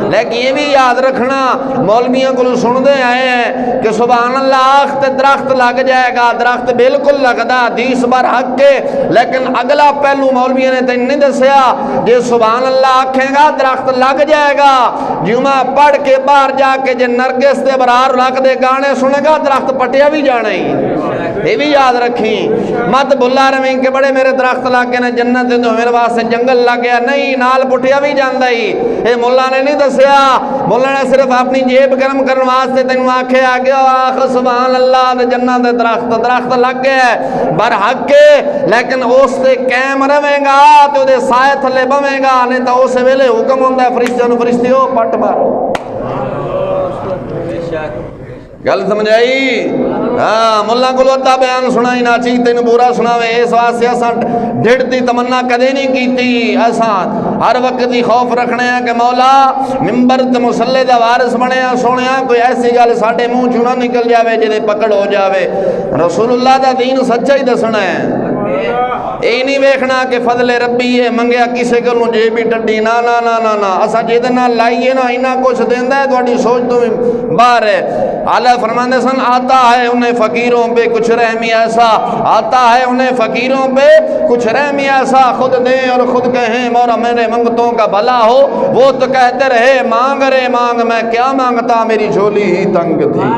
लेकिन ये भी याद रखना, मौलवियों को सुनते आए हैं कि सुभान अल्लाह ते दरख्त लग जाएगा, दरख्त बिल्कुल लगता हदीस बार हक के, लेकिन अगला पहलू मौलवियों ने तेन नहीं दसिया, जे सुभान अल्लाह आखेगा दरख्त लग जाएगा, जुमा पढ़ के बाहर जाके जे नरगिस ते बरार लग दे गाने सुनेगा दरख्त पटिया भी जाना ही। ये भी याद रखी, मत भुला रवी के बड़े मेरे दरख्त लग गए ने जन्नत तो मेरे वास्ते जंगल लग गया, नहीं नाल पुटिया भी जाता ही। ये मुल्ला ने नहीं दसिया, मुल्ला ने सिर्फ अपनी जेब गर्म करने वास्ते तेन आखे आ गया आख सुभान अल्लाह ते जन्नत दे दरख्त लग गया बर हक के, लेकिन उस ते कायम रवेगा तो उहदे साए थले बवेगा, नहीं तो उस वेले हुक्म होंदा है फरिश्तियां नूं फरिश्तियो पट मारो। गल समझ आई? हाँ, मुल्ला को अद्धा बयान सुनाई ना ची तेन बुरा सुनावे, इस वास्ते असा ढिड की तमन्ना कदे नहीं की। असा हर वक्त ही खौफ रखने कि मौला मिंबर ते मुसल्ले दा वारिस बने सोने, कोई ऐसी गल साडे मुंह चों ना निकल जाए जिहदे पकड़ हो जाए। रसूलुल्लाह दा दीन सच्चा ही दसना है, ये नहीं वेखना कि फजले रब्बी है मंगया किसी को जे भी टड्डी, ना ना ना ना ना, असा जिहदे नाल लाइए ना इन्ना कुछ देंदा है तुहाडी सोच तो भी बाहर है। आला फरमाते सन आता है उन्हें फकीरों पे कुछ रहमी ऐसा, आता है उन्हें फकीरों पे कुछ रहमी ऐसा, खुद दें और खुद कहें मौला मेरे मंगतों का भला हो, वो तो कहते रहे मांग रे मांग, मैं क्या मांगता मेरी झोली ही तंग थी।